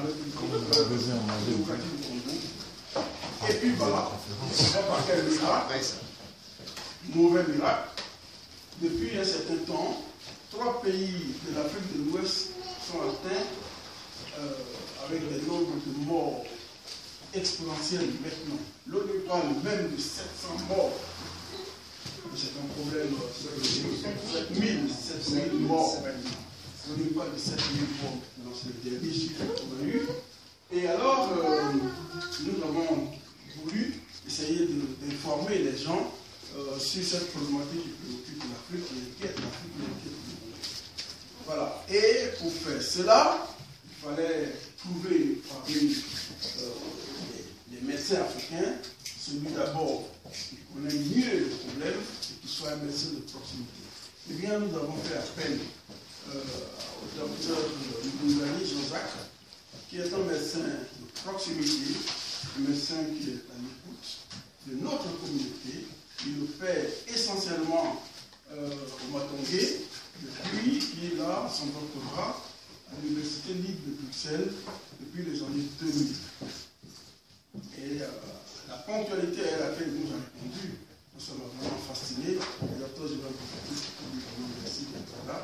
démocratique du Congo. Et puis voilà, on va par quel miracle, mauvais miracle. Depuis un certain temps, 3 pays de l'Afrique de l'Ouest sont atteints avec des nombres de morts exponentiels maintenant. L'ONU parle même de 700 morts. C'est un problème, 7000 morts maintenant. L'ONU parle de 7000 morts dans ce dernier chiffre qu'on a eu. Et alors, nous avons voulu essayer d'informer les gens sur cette problématique qui préoccupe l'Afrique, qui inquiète l'Afrique, qui inquiète le monde. Voilà. Et pour faire cela, il fallait trouver parmi les médecins africains celui d'abord qui connaît mieux le problème et qui soit un médecin de proximité. Eh bien, nous avons fait appel au docteur Ndungani Jean-Jacques, qui est un médecin de proximité, un médecin qui est à l'écoute de notre communauté. Il le fait essentiellement au Matongé, depuis qu'il a son doctorat à l'Université libre de Bruxelles depuis les années 2000. Et la ponctualité à laquelle il nous a répondu, ça m'a vraiment fasciné. Et docteur, je vais en profiter pour lui remercier d'être là.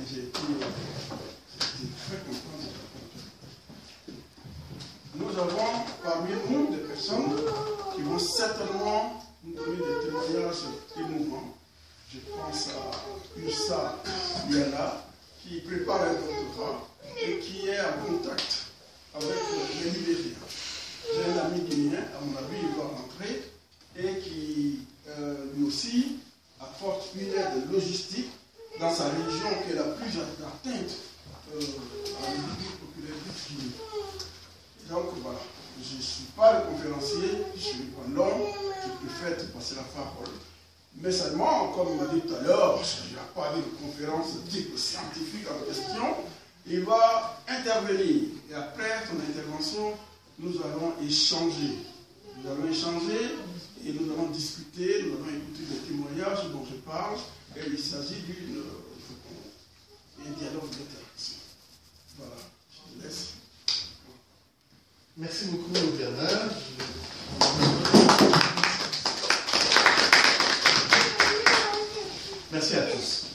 J'ai été très content de la ponctualité. Nous avons parmi nous des personnes qui vont certainement nous donner des témoignages émouvants. Je pense à Yusa Liana, qui prépare un doctorat et qui est en contact avec les Libériens. J'ai un ami guinéen, à mon avis, il va rentrer, et qui lui aussi apporte une aide logistique dans sa région qui est la plus atteinte à la République populaire du Guinée. Donc voilà, je ne suis pas le conférencier, je suis pas l'homme, je préfère te passer la parole. Mais seulement, comme il m'a dit tout à l'heure, parce qu'il n'a pas de conférence type scientifique en question, il va intervenir. Et après son intervention, nous allons échanger. Nous allons échanger et nous allons discuter, nous allons écouter des témoignages dont je parle. Et il s'agit d'un dialogue d'interaction. Voilà, je te laisse. Merci beaucoup, Bernard. Merci à tous.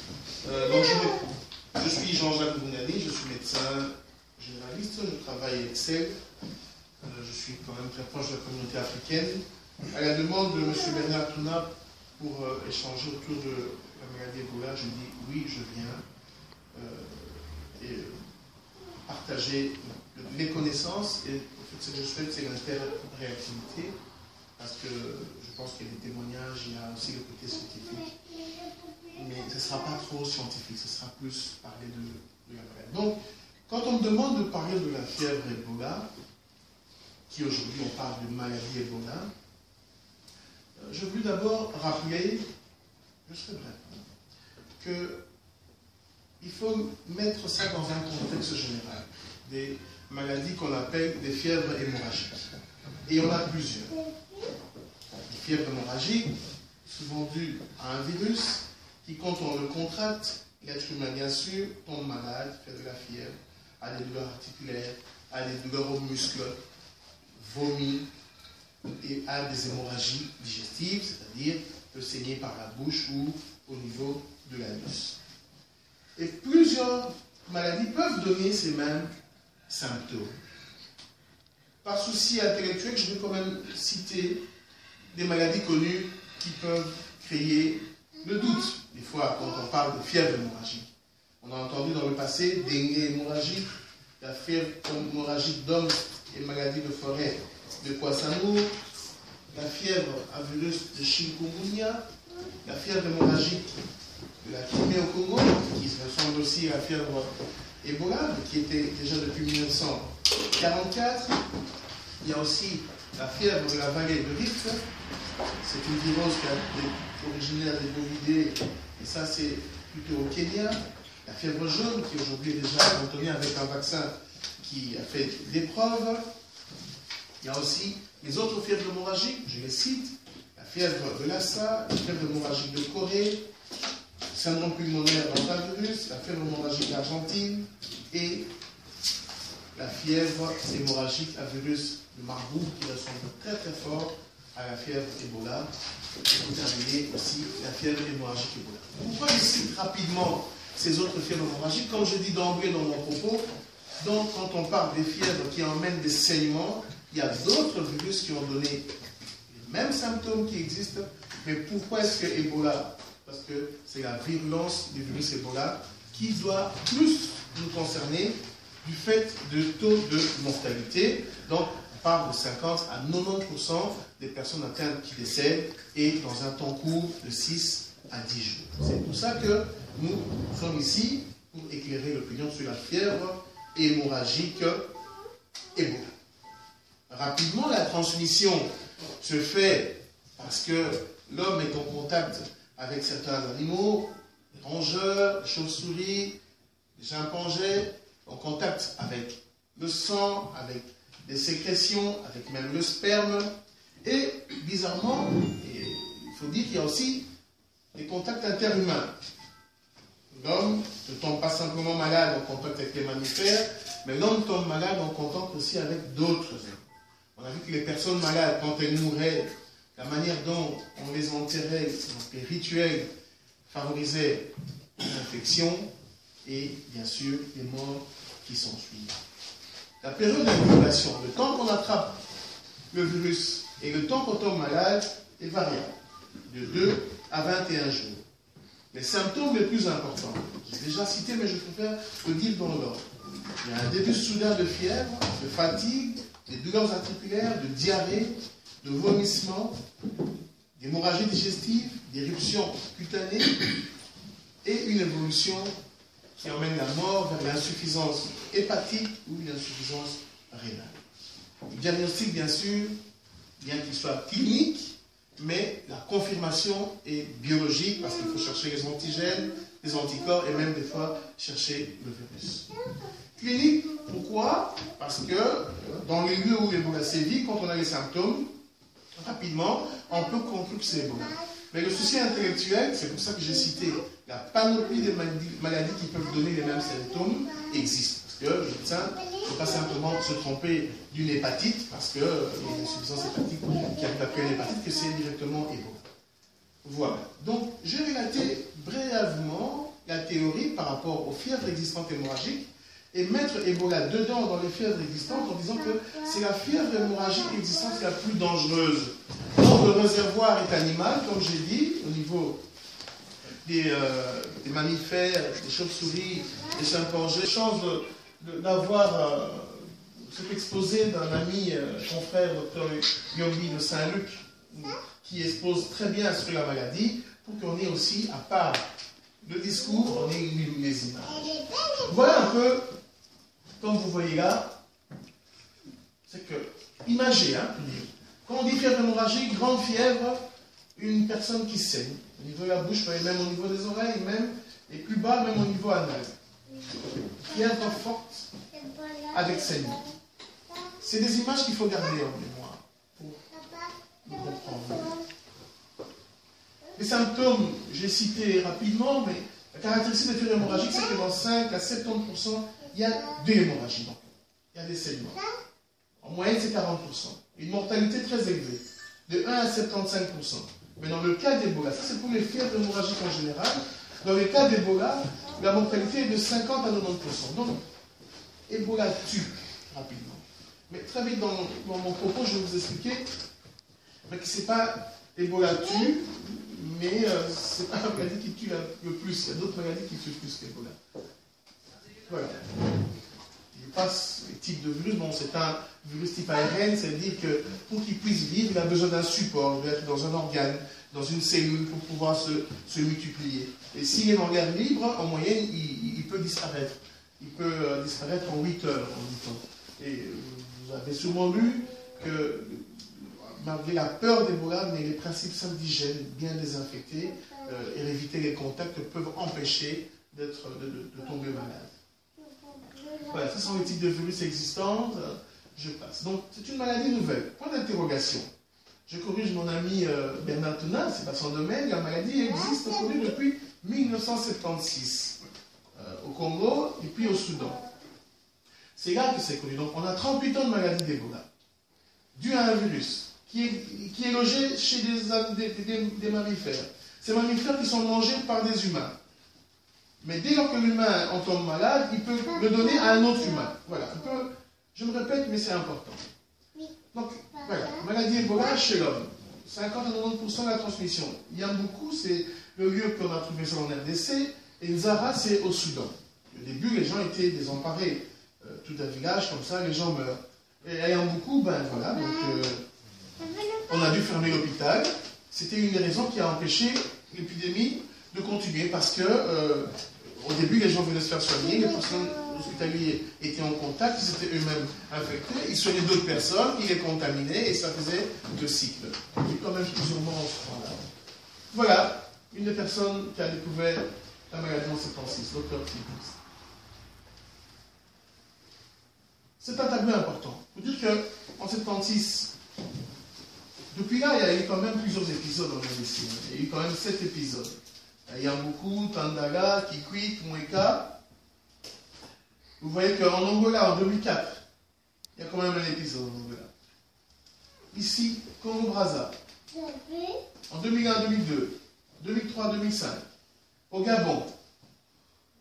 Je suis Jean-Jacques Ndungani, je suis médecin généraliste, je travaille à Excel. Je suis quand même très proche de la communauté africaine. À la demande de M. Bernard Touna pour échanger autour de la maladie Ebola, je dis oui, je viens et partager les connaissances. Et en fait, ce que je souhaite, c'est l'interréactivité, parce que je pense qu'il y a des témoignages, il y a aussi le côté scientifique. Mais ce ne sera pas trop scientifique, ce sera plus parler de la maladie. Donc, quand on me demande de parler de la fièvre Ebola, qui aujourd'hui on parle de maladie Ebola, je veux d'abord rappeler, je serai bref, qu'il faut mettre ça dans un contexte général, des maladies qu'on appelle des fièvres hémorragiques. Et il y en a plusieurs. Les fièvres hémorragiques, souvent dues à un virus, qui quand on le contracte, l'être humain bien sûr tombe malade, fait de la fièvre, a des douleurs articulaires, a des douleurs aux muscles, vomit et a des hémorragies digestives, c'est-à-dire peut saigner par la bouche ou au niveau de l'anus. Et plusieurs maladies peuvent donner ces mêmes symptômes. Par souci intellectuel, je vais quand même citer des maladies connues qui peuvent créer le doute. Des fois, quand on parle de fièvre hémorragique, on a entendu dans le passé dengue hémorragique, la fièvre hémorragique d'homme et maladie de forêt de Kwasanour, la fièvre à virus de chikungunya, la fièvre hémorragique de la Crimée au Congo, qui ressemble aussi à la fièvre Ebola, qui était déjà depuis 1944. Il y a aussi la fièvre de la vallée de Rift. C'est une virose qui est originaire des bovidés, et ça c'est plutôt au Kenya. La fièvre jaune, qui aujourd'hui est déjà cantonnée avec un vaccin qui a fait des preuves. Il y a aussi les autres fièvres hémorragiques, je les cite, la fièvre de Lassa, la fièvre hémorragique de Corée, le syndrome pulmonaire d'antavirus, la fièvre hémorragique d'Argentine et la fièvre hémorragique à virus de Marburg qui ressemble très très fort à la fièvre Ebola. Et vous terminez aussi la fièvre hémorragique Ebola. Pourquoi je cite rapidement ces autres fièvres hémorragiques? Comme je dis d'emblée dans mon propos, donc quand on parle des fièvres qui emmènent des saignements, il y a d'autres virus qui ont donné les mêmes symptômes qui existent. Mais pourquoi est-ce que Ebola? Parce que c'est la virulence du virus Ebola qui doit plus nous concerner du fait de taux de mortalité. Donc, on parle de 50 à 90% des personnes atteintes qui décèdent et dans un temps court de 6 à 10 jours. C'est pour ça que nous sommes ici pour éclairer l'opinion sur la fièvre hémorragique Ebola. Rapidement, la transmission se fait parce que l'homme est en contact avec certains animaux, les rongeurs, les chauves-souris, les chimpanzés, en contact avec le sang, avec des sécrétions, avec même le sperme. Et bizarrement, il faut dire qu'il y a aussi des contacts interhumains. L'homme ne tombe pas simplement malade en contact avec les mammifères, mais l'homme tombe malade en contact aussi avec d'autres hommes. On a vu que les personnes malades, quand elles mouraient, la manière dont on les enterrait, donc les rituels, favorisaient l'infection et bien sûr les morts qui s'en suivent. La période d'incubation, le temps qu'on attrape le virus et le temps qu'on tombe malade est variable, de 2 à 21 jours. Les symptômes les plus importants, j'ai déjà cité mais je préfère le dire dans l'ordre. Il y a un début soudain de fièvre, de fatigue, des douleurs articulaires, de diarrhée, de vomissements, d'hémorragie digestive, d'éruptions cutanées et une évolution qui emmène la mort vers l'insuffisance hépatique ou une insuffisance rénale. Le diagnostic, bien sûr, bien qu'il soit clinique, mais la confirmation est biologique parce qu'il faut chercher les antigènes, les anticorps et même des fois chercher le virus. Clinique, pourquoi? Parce que dans les lieux où l'Ebola sévit, quand on a les symptômes, rapidement, on peut conclure que c'est Ebola. Mais le souci intellectuel, c'est pour ça que j'ai cité la panoplie des maladies qui peuvent donner les mêmes symptômes existe. Parce que le médecin ne faut pas simplement se tromper d'une hépatite, parce qu'il y a une insuffisance hépatique qui arrive après une hépatite, que c'est directement Ebola. Voilà. Donc, je vais relater brièvement la théorie par rapport aux fièvres existantes hémorragiques et mettre Ebola dedans dans les fièvres existantes en disant que c'est la fièvre hémorragique existante la plus dangereuse. Donc, le réservoir est animal, comme j'ai dit, au niveau des mammifères, des chauves-souris, des chimpanzés. Chance d'avoir cet exposé d'un ami confrère, Dr Yombi de Saint-Luc, qui expose très bien sur la maladie, pour qu'on ait aussi, à part le discours, on ait les images. Voilà un peu, comme vous voyez là, c'est que, imagez, hein, quand on dit fièvre hémorragique, grande fièvre, une personne qui saigne, au niveau de la bouche, mais même au niveau des oreilles, même, et plus bas, même au niveau anal. Fièvre forte, avec saignement. C'est des images qu'il faut garder en mémoire, pour nous comprendre. Les symptômes, j'ai cité rapidement, mais la caractéristique des fièvres hémorragiques, c'est que dans 5 à 70%, il y a des hémorragies. Il y a des saignements. En moyenne, c'est 40%. Une mortalité très élevée, de 1 à 75%. Mais dans le cas d'Ebola, ça c'est pour les fièvres hémorragiques en général, dans le cas d'Ebola, la mortalité est de 50 à 90%. Donc, Ebola tue rapidement. Mais très vite dans mon propos, je vais vous expliquer que ce n'est pas Ebola tue, mais ce n'est pas la maladie qui tue le plus. Il y a d'autres maladies qui tuent plus qu'Ebola. Voilà. Je passe les types de virus. Bon, c'est un virus type ARN, c'est-à-dire que pour qu'il puisse vivre, il a besoin d'un support. Il doit être dans un organe, dans une cellule pour pouvoir se multiplier. Et s'il est dans l'air libre, en moyenne, il peut disparaître. Il peut disparaître en 8 heures, en 8 ans. Et vous avez sûrement lu que, malgré la peur d'Ebola, mais les principes simples d'hygiène, bien désinfectés, et éviter les contacts peuvent empêcher de tomber malade. Voilà, ce sont les types de virus existants. Je passe. Donc, c'est une maladie nouvelle. Point d'interrogation. Je corrige mon ami Bernard Tounat, c'est pas son domaine. La maladie existe connue depuis 1976 au Congo et puis au Soudan. C'est là que c'est connu. Donc on a 38 ans de maladie d'Ebola, due à un virus qui est logé chez des mammifères. Ces mammifères qui sont mangés par des humains. Mais dès lors que l'humain en tombe malade, il peut le donner à un autre humain. Voilà, je me répète, mais c'est important. Donc, voilà, maladie Ebola chez l'homme. 50 à 90% de la transmission. Yamboukou, c'est le lieu qu'on a trouvé ça en RDC, et Nzara, c'est au Soudan. Au début, les gens étaient désemparés. Tout un village, comme ça, les gens meurent. Et à Yamboukou, ben voilà, donc on a dû fermer l'hôpital. C'était une des raisons qui a empêché l'épidémie de continuer, parce que au début, les gens venaient se faire soigner, les personnes hospitalières étaient en contact, ils étaient eux-mêmes infectés, ils soignaient d'autres personnes, ils les contaminaient, et ça faisait le cycle. C'est quand même plusieurs morts en ce temps-là. Voilà, une des personnes qui a découvert la maladie en 76, Dr. Philips. C'est un tableau important. Il faut dire qu'en 76, depuis là, il y a eu quand même plusieurs épisodes en médecine. Il y a eu quand même 7 épisodes. Yamboukou, Tandala, Kikwit, Mweka. Vous voyez qu'en Angola, en 2004, il y a quand même un épisode en Angola. Ici, Congo-Brazza. En 2001-2002, 2003-2005. Au Gabon,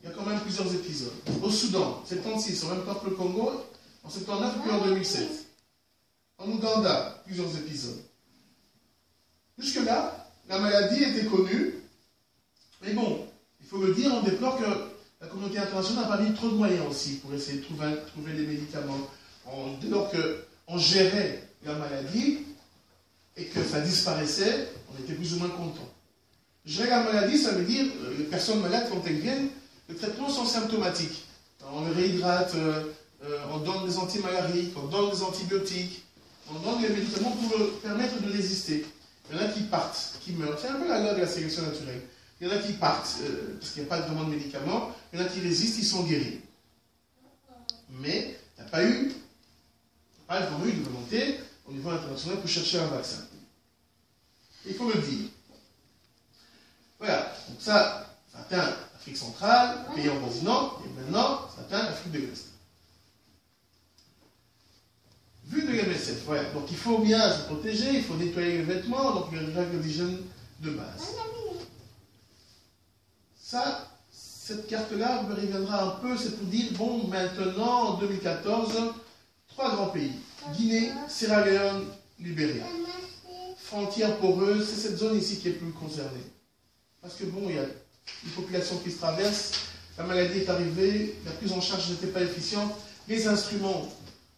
il y a quand même plusieurs épisodes. Au Soudan, 76, en même temps que le Congo, en 79 puis en 2007. En Ouganda, plusieurs épisodes. Jusque-là, la maladie était connue. Mais bon, il faut le dire, on déplore que la communauté internationale n'a pas mis trop de moyens aussi pour essayer de trouver des médicaments. Dès lors qu'on gérait la maladie et que ça disparaissait, on était plus ou moins content. Gérer la maladie, ça veut dire, les personnes malades, quand elles viennent, les traitements sont symptomatiques. On les réhydrate, on donne des antimalariques, on donne des antibiotiques, on donne des médicaments pour leur permettre de résister. Il y en a qui partent, qui meurent. C'est un peu la loi de la sélection naturelle. Il y en a qui partent, parce qu'il n'y a pas vraiment de médicaments. Il y en a qui résistent, ils sont guéris. Mais il n'y a pas vraiment eu de volonté au niveau international pour chercher un vaccin. Il faut le dire. Voilà, donc ça atteint l'Afrique centrale, les pays avoisinants, et maintenant, ça atteint l'Afrique de l'Ouest. Vue de l'MSF, voilà. Donc il faut bien se protéger, il faut nettoyer les vêtements, donc il y a une règle d'hygiène de base. Ça, cette carte-là me reviendra un peu, c'est pour dire, bon, maintenant, en 2014, 3 grands pays. Guinée, Sierra Leone, Libéria. Frontière poreuse, c'est cette zone ici qui est plus concernée. Parce que bon, il y a une population qui se traverse, la maladie est arrivée, la prise en charge n'était pas efficiente, les instruments,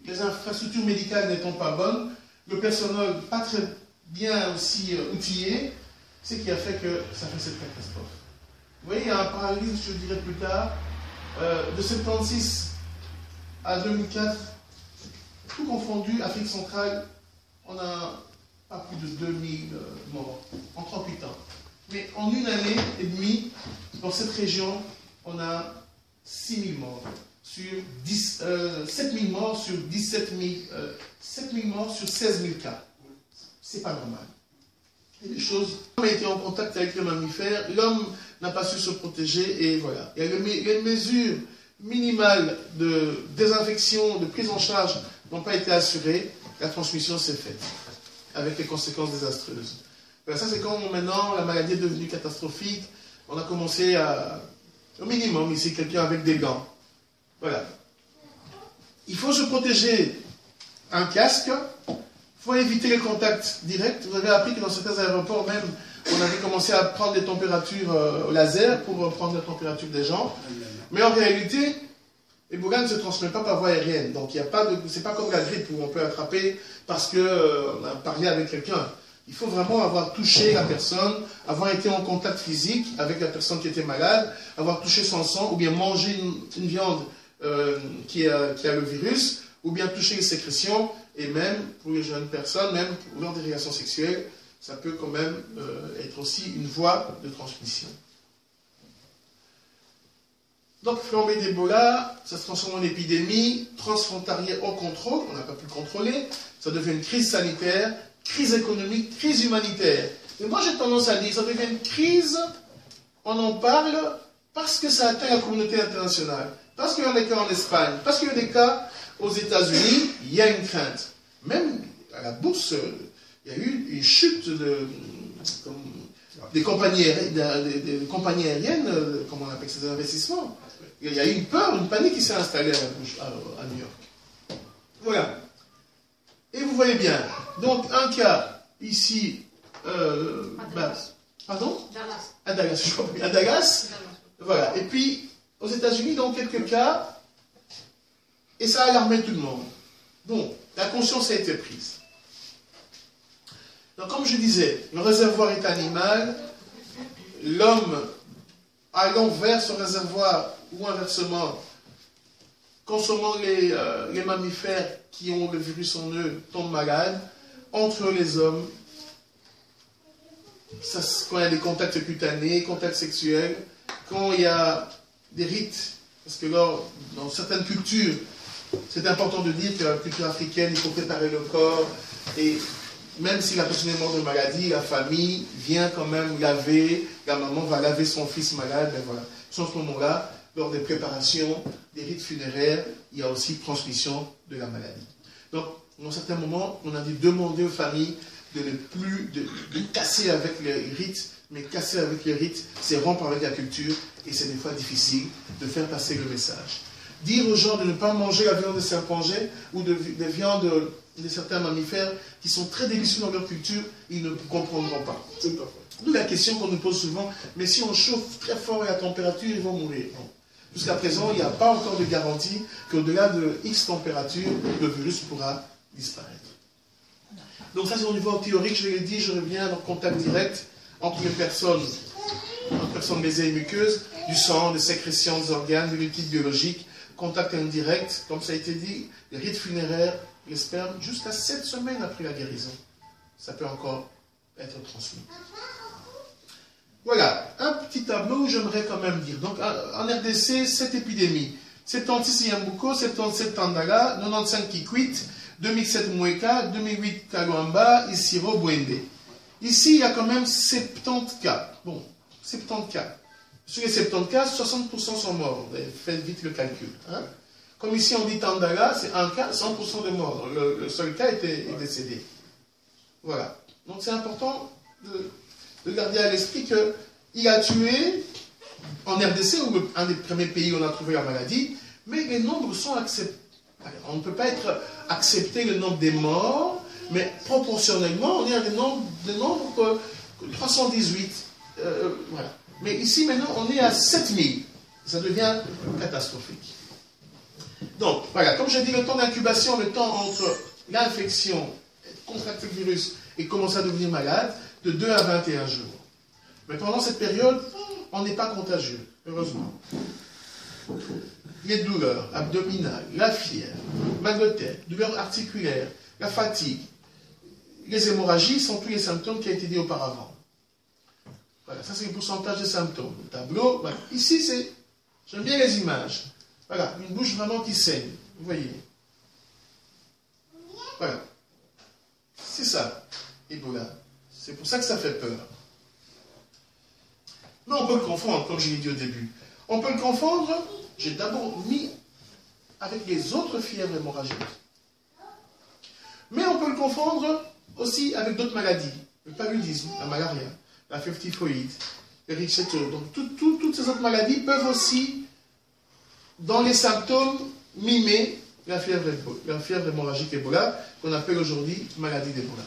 les infrastructures médicales n'étant pas bonnes, le personnel pas très bien aussi outillé, c'est ce qui a fait que ça fait cette catastrophe. Vous voyez, il y a un parallélisme, je le dirai plus tard, de 76 à 2004, tout confondu, Afrique centrale, on a pas plus de 2000 morts en 38 ans. Mais en une année et demie, dans cette région, on a 6 000 morts. 7 000 morts sur 17 000, 7 000 morts sur 16 000 cas. C'est pas normal. Et les choses, l'homme a été en contact avec les mammifères, l'homme n'a pas su se protéger, et voilà. Il y a les mesures minimales de désinfection, de prise en charge n'ont pas été assurées, la transmission s'est faite, avec les conséquences désastreuses. Voilà, ça c'est quand maintenant la maladie est devenue catastrophique, on a commencé à, au minimum ici, quelqu'un avec des gants. Voilà. Il faut se protéger, un casque, il faut éviter les contacts directs. Vous avez appris que dans certains aéroports même, on avait commencé à prendre des températures au laser pour prendre la température des gens. Mais en réalité, Ebola ne se transmet pas par voie aérienne. Donc il n'y a pas de, c'est pas comme la grippe où on peut attraper parce qu'on a parlé avec quelqu'un. Il faut vraiment avoir touché la personne, avoir été en contact physique avec la personne qui était malade, avoir touché son sang, ou bien manger une viande qui a le virus, ou bien toucher les sécrétions, et même pour les jeunes personnes, même lors des relations sexuelles, ça peut quand même être aussi une voie de transmission. Donc, flambée d'Ebola, ça se transforme en épidémie, transfrontalière hors contrôle, on n'a pas pu le contrôler, ça devient une crise sanitaire, crise économique, crise humanitaire. Et moi, j'ai tendance à dire, ça devient une crise, on en parle parce que ça atteint la communauté internationale. parce qu'il y a des cas en Espagne, parce qu'il y a des cas aux États-Unis, il y a une crainte. Même à la bourse, il y a eu une chute des compagnies aériennes, comment on appelle ces investissements. Il y a eu une peur, une panique qui s'est installée à New York. Voilà. Et vous voyez bien, donc un cas ici, pardon? Dallas. À Dallas, je crois. À Dallas. Voilà. Et puis, aux États-Unis, dans quelques cas, et ça a alarmé tout le monde. Bon, la conscience a été prise. Donc, comme je disais, le réservoir est animal, l'homme allant vers ce réservoir, ou inversement, consommant les mammifères qui ont le virus en eux, tombent malades, entre les hommes, quand il y a des contacts cutanés, contacts sexuels, quand il y a des rites, parce que là, dans certaines cultures, c'est important de dire que dans la culture africaine, il faut préparer le corps, et même si la personne est morte de maladie, la famille vient quand même laver, la maman va laver son fils malade, ben voilà. À ce moment-là, lors des préparations, des rites funéraires, il y a aussi transmission de la maladie. Donc, dans certains moments, on a dû demander aux familles de ne plus de casser avec les rites, mais casser avec les rites, c'est rompre avec la culture, et c'est des fois difficile de faire passer le message. Dire aux gens de ne pas manger la viande de serpent-jet ou des viandes de certains mammifères qui sont très délicieux dans leur culture, ils ne comprendront pas. D'où la question qu'on nous pose souvent, mais si on chauffe très fort à la température, ils vont mourir. Non. Jusqu'à présent, il n'y a pas encore de garantie qu'au-delà de X température, le virus pourra disparaître. Donc ça, c'est au niveau théorique, je l'ai dit, je reviens en contact direct entre les personnes baisées et muqueuses, du sang, des sécrétions, des organes, des liquides biologiques, contact indirect, comme ça a été dit, les rites funéraires, les spermes, jusqu'à 7 semaines après la guérison. Ça peut encore être transmis. Voilà, un petit tableau où j'aimerais quand même dire. Donc, en RDC, cette épidémie. 76 Yambuko, 77 Tandala, 95 Kikwit, 2007 Mweka, 2008 Kaluamba, Isiro, Bwende. Ici, il y a quand même 70 cas. Bon, 70 cas. Sur les 70 cas, 60% sont morts. Faites vite le calcul. Hein? Comme ici, on dit Tandala, c'est un cas, 100% de morts. Le seul cas est décédé. Voilà. Donc, c'est important de garder à l'esprit qu'il a tué en RDC, ou un des premiers pays où on a trouvé la maladie, mais les nombres sont acceptés. On ne peut pas accepter le nombre des morts, mais proportionnellement, on est à des nombres 318. Voilà. Mais ici, maintenant, on est à 7000. Ça devient catastrophique. Donc, voilà, comme je dis, le temps d'incubation, le temps entre l'infection, contracter le virus et commencer à devenir malade, de 2 à 21 jours. Mais pendant cette période, on n'est pas contagieux, heureusement. Les douleurs abdominales, la fièvre, mal de tête, douleurs articulaires, la fatigue, les hémorragies sont tous les symptômes qui ont été dit auparavant. Voilà, ça c'est le pourcentage des symptômes. Le tableau, voilà. Ici j'aime bien les images. Voilà, une bouche vraiment qui saigne, vous voyez. Voilà. C'est ça, Ebola. C'est pour ça que ça fait peur. Mais on peut le confondre, comme je l'ai dit au début. On peut le confondre, j'ai d'abord mis avec les autres fièvres hémorragiques. Mais on peut le confondre aussi avec d'autres maladies. Le paludisme, la malaria, la fièvre typhoïde, le rickettsia. Donc toutes ces autres maladies peuvent aussi, dans les symptômes, mimer la fièvre hémorragique Ebola, qu'on appelle aujourd'hui maladie d'Ebola.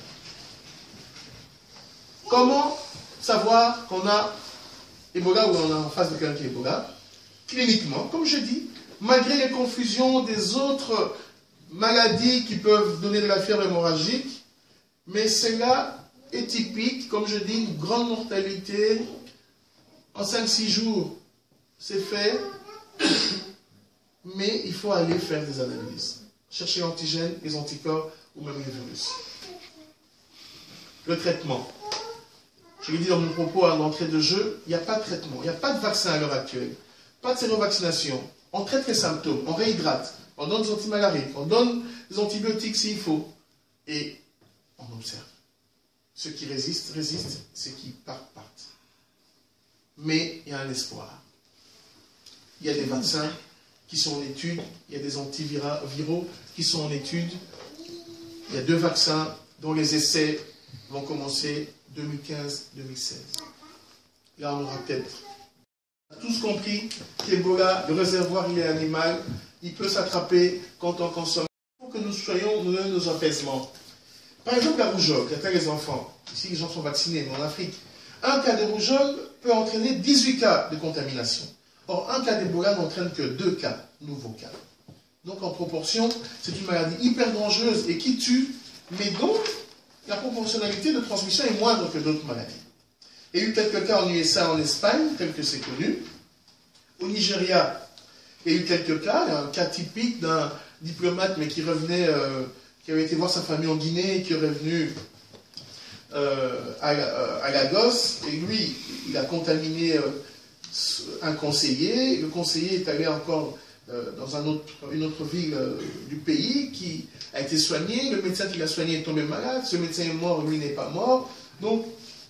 Comment savoir qu'on a Ebola ou on est en face de quelqu'un qui a Ebola? Cliniquement, comme je dis, malgré les confusions des autres maladies qui peuvent donner de la fièvre hémorragique, mais cela est typique, comme je dis, une grande mortalité. En 5-6 jours, c'est fait, mais il faut aller faire des analyses. Chercher l'antigène, les anticorps ou même les virus. Le traitement. Je l'ai dit dans mon propos à l'entrée de jeu, il n'y a pas de traitement, il n'y a pas de vaccin à l'heure actuelle, pas de sérovaccination. On traite les symptômes, on réhydrate, on donne des antimalariques, on donne des antibiotiques s'il faut, et on observe. Ceux qui résistent, ceux qui partent. Mais il y a un espoir. Il y a des vaccins qui sont en étude, il y a des antiviraux qui sont en étude, il y a 2 vaccins dont les essais vont commencer 2015-2016. Là, on aura peut-être tous compris qu'Ebola, le réservoir, il est animal, il peut s'attraper quand on consomme. Il faut que nous soyons nos apaisements. Par exemple, la rougeole, il y a les enfants. Ici, les gens sont vaccinés, mais en Afrique, un cas de rougeole peut entraîner 18 cas de contamination. Or, un cas d'Ebola n'entraîne que 2 cas, nouveaux cas. Donc, en proportion, c'est une maladie hyper dangereuse et qui tue, mais dont la proportionnalité de transmission est moindre que d'autres maladies. Il y a eu quelques cas en USA, en Espagne, tel que c'est connu. Au Nigeria, il y a eu quelques cas. Il y a un cas typique d'un diplomate, mais qui revenait, qui avait été voir sa famille en Guinée, et qui est revenu à Lagos. Et lui, il a contaminé un conseiller. Le conseiller est allé encore dans une autre ville du pays, qui a été soigné. Le médecin qui l'a soigné est tombé malade. Ce médecin est mort, lui n'est pas mort. Donc,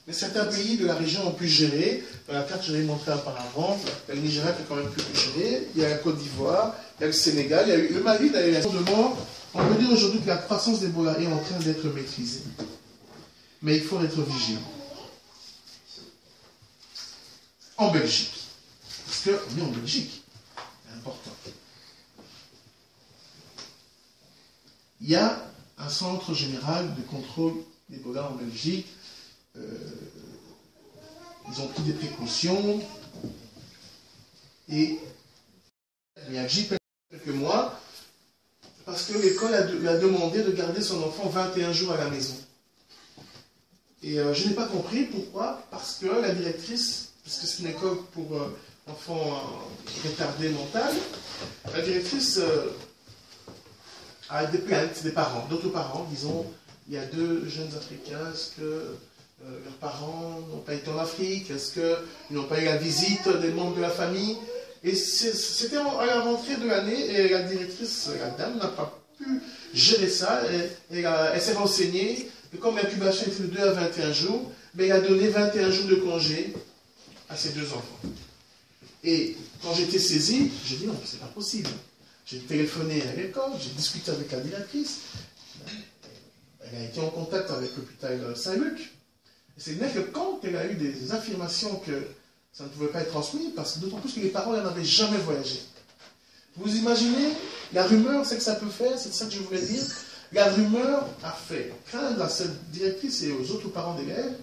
mais certains pays de la région ont pu gérer. Dans la carte que j'avais montrée auparavant, il y a le Nigeria qui a quand même pu gérer, il y a la Côte d'Ivoire, il y a le Sénégal, il y a eu le Mali, d'ailleurs, il y a de morts. On peut dire aujourd'hui que la croissance d'Ebola est en train d'être maîtrisée. Mais il faut être vigilant. En Belgique. Parce qu'on est en Belgique. C'est important. Il y a un centre général de contrôle d'Ebola en Belgique. Ils ont pris des précautions et il y a quelques mois parce que l'école lui a demandé de garder son enfant 21 jours à la maison. Et je n'ai pas compris pourquoi, parce que la directrice, parce que c'est une école pour enfants retardés mentaux, la directrice a des plaintes des parents, d'autres parents, disons, il y a 2 jeunes Africains, est-ce que leurs parents n'ont pas été en Afrique, est-ce qu'ils n'ont pas eu la visite des membres de la famille? Et c'était à la rentrée de l'année, et la directrice, la dame, n'a pas pu gérer ça, elle s'est renseignée, et comme l'incubation était de 2 à 21 jours, mais elle a donné 21 jours de congé à ses 2 enfants. Et quand j'étais saisi, j'ai dit non, c'est pas possible. J'ai téléphoné à l'école, j'ai discuté avec la directrice, elle a été en contact avec l'hôpital Saint-Luc. C'est vrai que quand elle a eu des affirmations que ça ne pouvait pas être transmis, parce que d'autant plus que les parents n'avaient jamais voyagé. Vous imaginez, la rumeur, c'est que ça peut faire, c'est ça que je voulais dire, la rumeur a fait craindre à cette directrice et aux autres parents d'élèves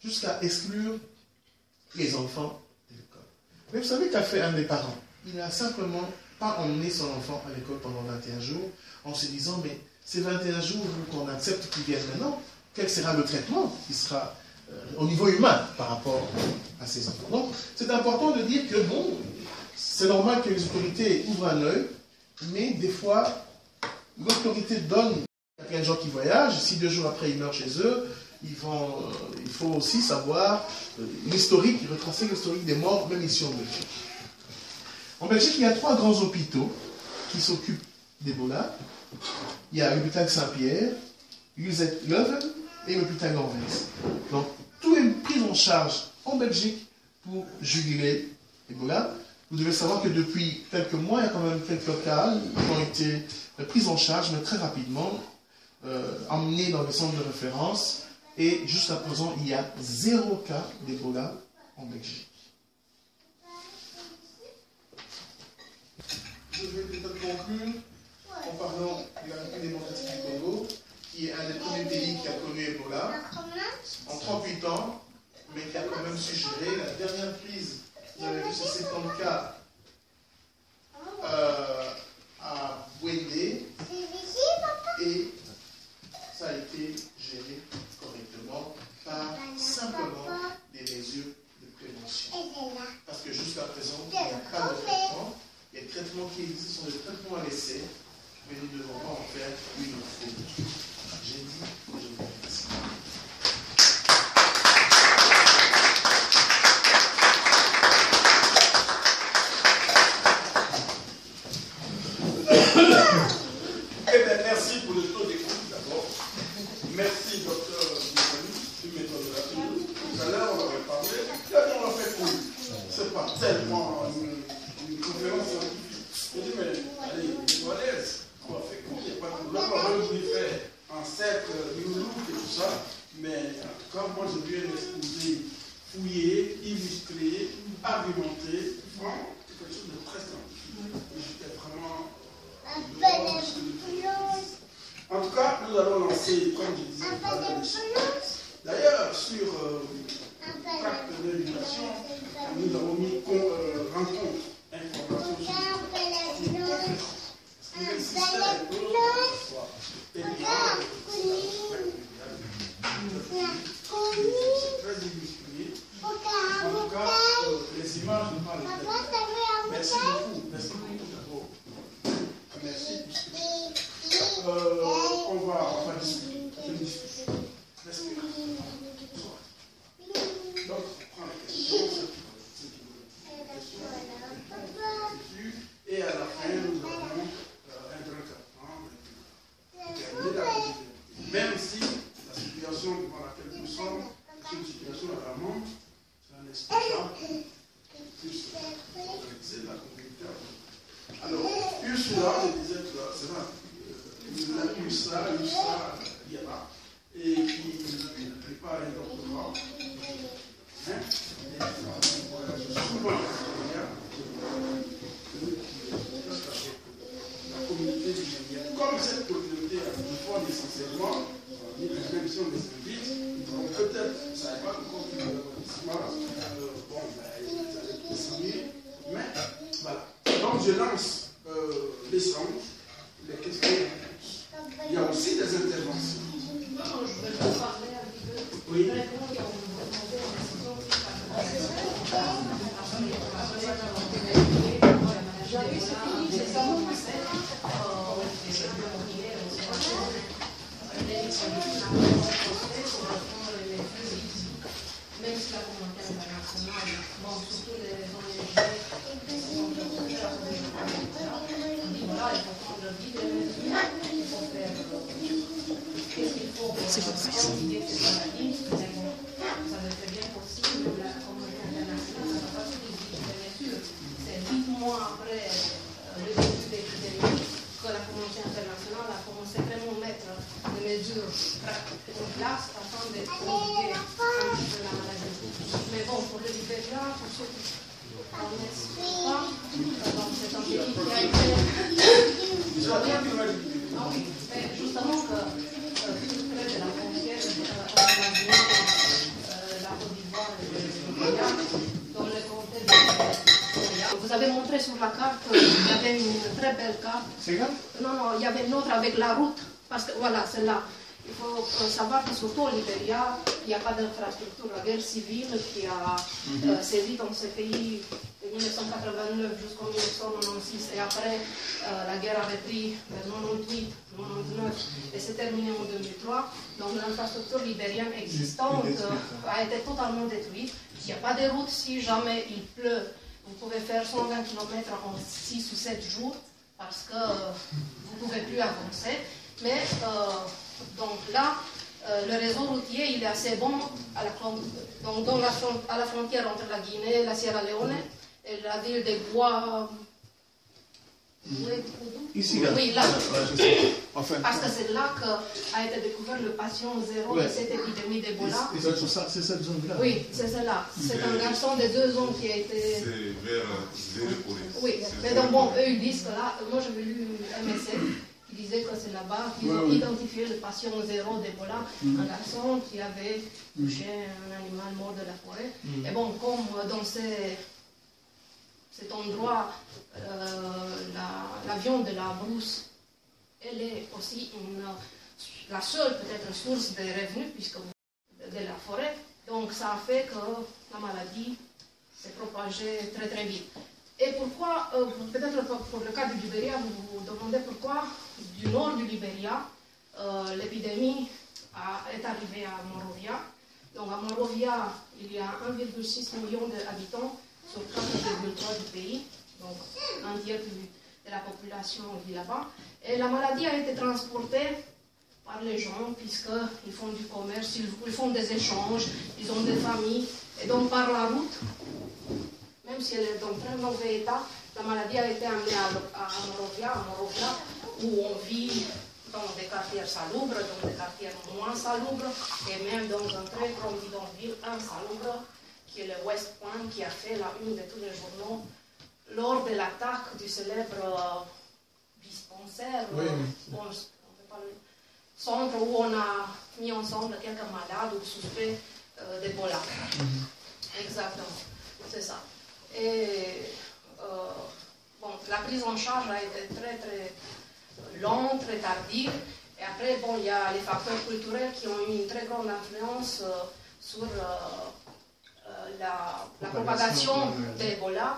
jusqu'à exclure les enfants de l'école. Mais vous savez qu'a fait un des parents? Il n'a simplement pas emmené son enfant à l'école pendant 21 jours en se disant, mais ces 21 jours qu'on accepte qu'ils viennent maintenant, quel sera le traitement qui sera au niveau humain par rapport à ces enfants. Donc, c'est important de dire que, bon, c'est normal que les autorités ouvrent un œil, mais des fois, l'autorité donne à plein de gens qui voyagent, si 2 jours après ils meurent chez eux, il faut aussi savoir l'historique, retracer l'historique des morts, même ici en Belgique. En Belgique, il y a 3 grands hôpitaux qui s'occupent d'Ebola. Il y a l'hôpital Saint-Pierre, Leuven et l'hôpital Anvers. Donc, tout est pris en charge en Belgique pour juguler Ebola. Vous devez savoir que depuis quelques mois, il y a quand même quelques cas qui ont été pris en charge, mais très rapidement, emmenés dans les centres de référence. Et jusqu'à présent, il y a 0 cas d'Ebola en Belgique. Je vais peut-être conclure en parlant de la République démocratique du Congo, qui est un des premiers pays qui a connu Ebola en 38 ans, mais qui a quand même su gérer. La dernière crise, vous avez vu, c'est 70 cas à Bwendé, et ça a été géré correctement par simplement des mesures de prévention. Parce que jusqu'à présent, il n'y a pas de traitement. Les traitements qui existent sont des traitements à l'essai, mais nous ne devons pas en faire une folie. J'ai dit, je vous remercie. Eh bien, merci pour le taux d'écoute d'abord. Merci, docteur du méthodologie. Tout à l'heure, on avait parlé. Là, on a fait oui. Ce n'est pas tellement une conférence scientifique. l'autre on voulait faire un cercle, une loupe et tout ça, mais quand moi je viens l'exposer, fouiller, illustrer, argumenter, vraiment quelque chose de très simple. J'étais vraiment. En tout cas, nous allons lancer, comme je disais, d'ailleurs, sur Pacte de l'éducation, nous avons mis rencontre, information c'est très illustré. En tout cas, les images ne parlent pas. Merci beaucoup. Merci beaucoup d'abord. Merci. On va discuter. Une discussion. Respire. Donc, prends la question. Et à la fin, nous avons un grand capant. Même si la situation dans laquelle nous sommes est une situation alarmante, cela n'explique pas plus la communauté. Alors, Ursula, je disais tout à l'heure, c'est vrai, Ursula, il y a là, et qui prépare un doctorat. La communauté libérienne, comme cette communauté anglophone essentiellement, même si on les invite, donc peut-être, vous ne savez pas encore que l'investissement, bon, ils allaient signer, mais voilà. Donc je lance l'échange, les questions et réponses. Il y a aussi des interventions. Non, je vais vous parler un petit peu. Oui. Même si la communauté internationale, bon, surtout les ONG, voilà, il faut prendre le guide, il faut faire qu'est-ce qu'il faut pour éviter cette maladie. Mais bon, vous savez très bien qu'aussi, la communauté internationale n'a pas tout dit, bien sûr. C'est 8 mois après le début de l'épidémie que la communauté internationale a commencé vraiment à mettre des mesures en place afin de éviter la maladie. Mais bon, pour le Libéria, pour ceux qui ne connaissent pas, donc c'est un pays qui a été. Ah oui, mais justement que tout près de la frontière, on a vu la Côte d'Ivoire et le Libéria, dans le comté de Libéria. Vous avez montré sur la carte qu'il y avait une très belle carte. C'est grave? Non, il y avait une autre avec la route, parce que voilà, c'est là. Il faut savoir que surtout au Libéria, il n'y a pas d'infrastructure. La guerre civile qui a sévi dans ce pays de 1989 jusqu'en 1996 et après la guerre avait pris vers 98, 99 et s'est terminée en 2003. Donc l'infrastructure libérienne existante a été totalement détruite. Il n'y a pas de route si jamais il pleut. Vous pouvez faire 120 km en 6 ou 7 jours parce que vous ne pouvez plus avancer. Mais donc là, le réseau routier il est assez bon à la frontière entre la Guinée, la Sierra Leone et la ville de Bois. Ici, là. Oui, là. Enfin, parce que c'est là qu'a été découvert le patient zéro de cette épidémie d'Ebola. C'est cette zone-là. Oui, c'est cela. C'est un garçon de 2 ans qui a été. C'est vers Zéreporé. Oui, mais donc bon, eux ils disent que là, moi j'avais lu MSF. Qui disait que c'est là-bas qu'ils ont identifié le patient zéro d'Ebola, un garçon qui avait touché un animal mort de la forêt. Et bon, comme dans cet endroit, la viande de la brousse, elle est aussi la seule peut-être source de revenus puisque de la forêt. Donc ça a fait que la maladie s'est propagée très très vite. Et pourquoi, peut-être pour le cas du Libéria, vous vous demandez pourquoi du nord du Libéria, l'épidémie est arrivée à Monrovia. Donc à Monrovia, il y a 1,6 million d'habitants sur 4,3 du pays. Donc un tiers de la population vit là-bas. Et la maladie a été transportée par les gens, puisqu'ils font du commerce, ils font des échanges, ils ont des familles. Et donc par la route, même si elle est dans très mauvais état, la maladie a été amenée à Monrovia, où on vit dans quartiers salubres, dans des quartiers moins salubres, et même dans un très grand bidonville insalubre, qui est le West Point, qui a fait la une de tous les journaux lors de l'attaque du célèbre dispensaire, centre où on a mis ensemble quelques malades ou suspects d'Ebola. Exactement, c'est ça. Et bon, la prise en charge a été très très lente, très tardive. Et après, bon, il y a les facteurs culturels qui ont eu une très grande influence sur la propagation d'Ebola.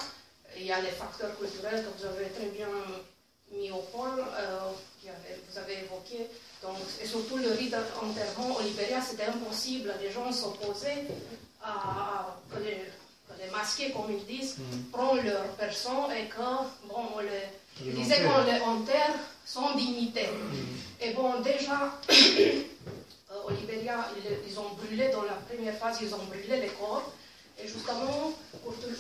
Il y a les facteurs culturels que vous avez très bien mis au point, vous avez évoqué. Donc, et surtout le rite d'enterrement au Libéria, c'était impossible. Les gens s'opposaient à que les masqués, comme ils disent, prennent leur personne et que, bon, ils disaient qu'on les enterre sans dignité. Et bon, déjà, au Libéria, ils ont brûlé, dans la première phase, ils ont brûlé les corps. Et justement,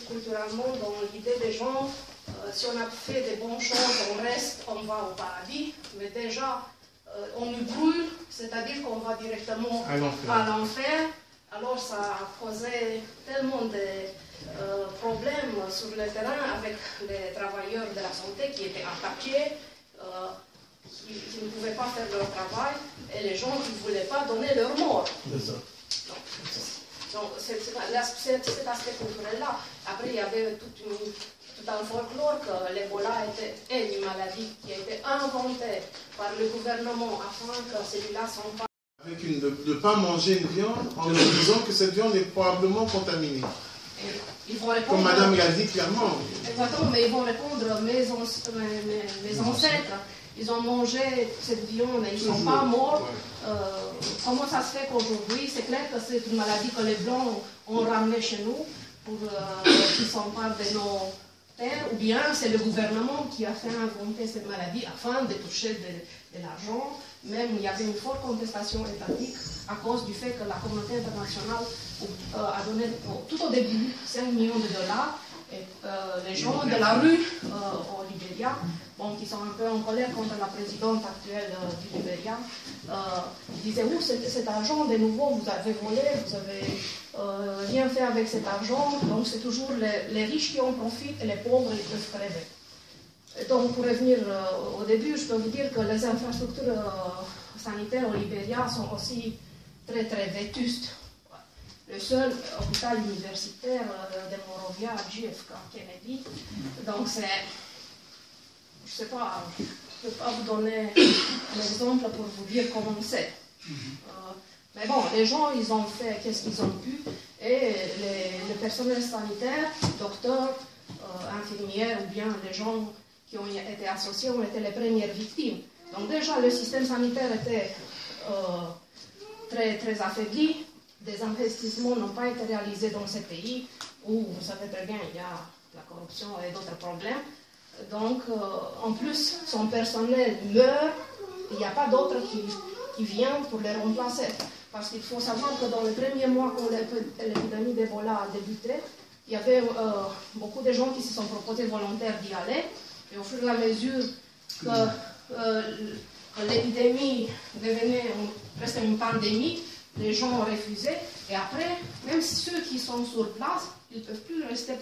culturellement, dans l'idée des gens, si on a fait des bonnes choses, on reste, on va au paradis. Mais déjà, on nous brûle, c'est-à-dire qu'on va directement à l'enfer. Alors ça a causé tellement de problèmes sur le terrain avec les travailleurs de la santé qui étaient attaqués, qui ne pouvaient pas faire leur travail, et les gens qui ne voulaient pas donner leur mort. Donc c'est cet aspect culturel-là. Après, il y avait tout un folklore que l'Ebola est une maladie qui a été inventée par le gouvernement afin que celui-là s'en va. Avec de ne pas manger une viande en leur disant que cette viande est probablement contaminée. Ils vont répondre, comme madame l'a dit clairement. Exactement, mais ils vont répondre, mes ancêtres, ils ont mangé cette viande et ils ne sont pas morts. Comment ça se fait qu'aujourd'hui, c'est clair que c'est une maladie que les Blancs ont ramenée chez nous pour qu'ils s'emparent de nos terres, ou bien c'est le gouvernement qui a fait inventer cette maladie afin de toucher de l'argent. Même il y avait une forte contestation étatique à cause du fait que la communauté internationale a donné tout au début 5 millions de dollars. Et les gens de la rue au Libéria, bon, qui sont un peu en colère contre la présidente actuelle du Libéria, disaient « cet argent, de nouveau, vous avez volé, vous avez rien fait avec cet argent, donc c'est toujours les riches qui en profitent et les pauvres, ils peuvent crever. » Donc, pour revenir au début, je peux vous dire que les infrastructures sanitaires au Libéria sont aussi très, très vétustes. Le seul hôpital universitaire de Monrovia, JFK Kennedy, donc c'est, je ne sais pas, je ne peux pas vous donner un exemple pour vous dire comment c'est. Mais bon, les gens, ils ont fait qu'est-ce qu'ils ont pu, et le personnel sanitaire, docteurs, infirmières, ou bien les gens qui ont été associés ont été les premières victimes. Donc déjà, le système sanitaire était très, très affaibli. Des investissements n'ont pas été réalisés dans ces pays où, vous savez très bien, il y a la corruption et d'autres problèmes. Donc, en plus, son personnel meurt, il n'y a pas d'autres qui viennent pour les remplacer. Parce qu'il faut savoir que dans les premiers mois, quand l'épidémie d'Ebola a débuté, il y avait beaucoup de gens qui se sont proposés volontaires d'y aller. Et au fur et à mesure que l'épidémie devenait presque une pandémie, les gens ont refusé. Et après, même ceux qui sont sur place, ils ne peuvent plus rester,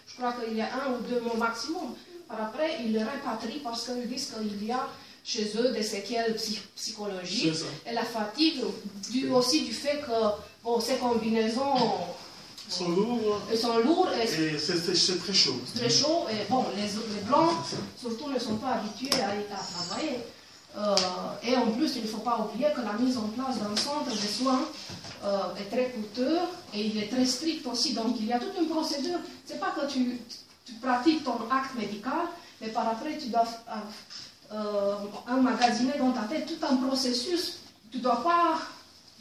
je crois qu'il y a 1 ou 2 mois maximum. Par après, ils les répatrient parce qu'ils disent qu'il y a chez eux des séquelles psychologiques et la fatigue, due aussi du fait que bon, ces combinaisons sont lourds. Et c'est très chaud. Très chaud. Et bon, les Blancs, surtout, ne sont pas habitués à travailler. Et en plus, il ne faut pas oublier que la mise en place d'un centre de soins est très coûteux et il est très strict aussi. Donc, il y a toute une procédure. Ce n'est pas que tu pratiques ton acte médical, mais par après, tu dois emmagasiner dans ta tête tout un processus. Tu ne dois pas...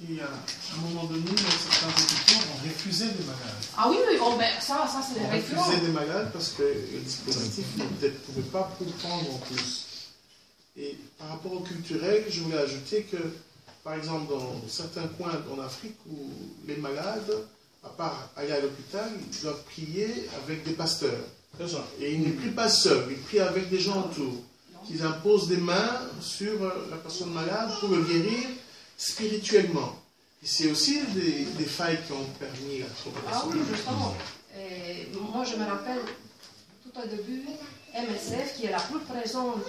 Et à un moment donné, certains hôpitaux ont refusé des malades. Ah oui, oh, ben, ça c'est récurrent. Refusé des malades parce que le dispositif ne pouvait pas prendre en plus. Et par rapport au culturel, je voulais ajouter que, par exemple, dans certains coins en Afrique où les malades, à part aller à l'hôpital, ils doivent prier avec des pasteurs. Et ils ne prient pas seuls, ils prient avec des gens autour. qu'ils imposent des mains sur la personne malade pour le guérir spirituellement. Et c'est aussi des failles qui ont permis la propagation. Ah oui, justement. Et moi, je me rappelle, tout au début, MSF, qui est la plus présente,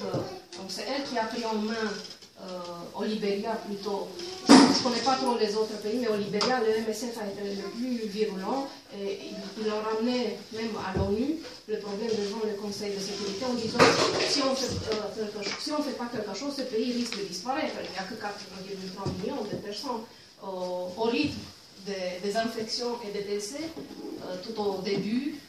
donc c'est elle qui a pris en main au Libéria plutôt. Je ne connais pas trop les autres pays, mais au Libéria, le MSF a été le plus virulent. Et ils l'ont ramené même à l'ONU, le problème devant le Conseil de sécurité, en disant si on ne fait pas quelque chose, ce pays risque de disparaître. Il n'y a que 4,3 millions de personnes au rythme des infections et des décès tout au début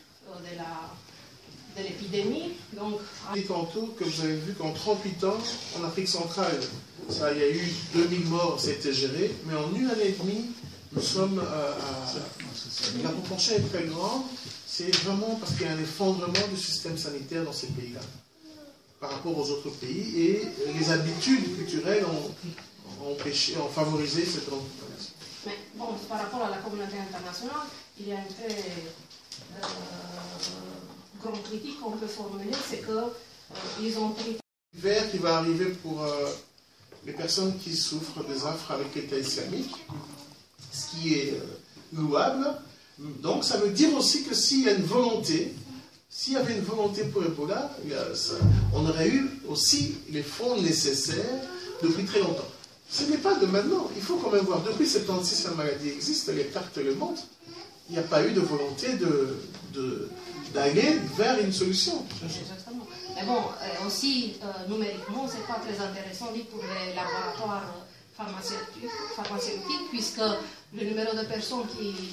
de l'épidémie. Donc, Et tantôt que vous avez vu qu'en 38 ans, en Afrique centrale, il y a eu 2000 morts, c'était géré, mais en une année et demie, nous sommes la proportion est très grande. C'est vraiment parce qu'il y a un effondrement du système sanitaire dans ces pays-là par rapport aux autres pays, et les habitudes culturelles ont favorisé cette propagation. Mais bon, par rapport à la communauté internationale, il y a une très grande critique qu'on peut formuler, c'est qu'ils ont pris... L'hiver qui va arriver pour les personnes qui souffrent des affres avec l'État islamique, ce qui est louable. Donc ça veut dire aussi que s'il y a une volonté, s'il y avait une volonté pour Ebola, on aurait eu aussi les fonds nécessaires depuis très longtemps. Ce n'est pas de maintenant, il faut quand même voir. Depuis 1976, la maladie existe, les cartes le montrent. Il n'y a pas eu de volonté d'aller vers une solution. Exactement. Mais bon, aussi, numériquement, ce n'est pas très intéressant ni pour les laboratoires pharmaceutiques, puisque le numéro de personnes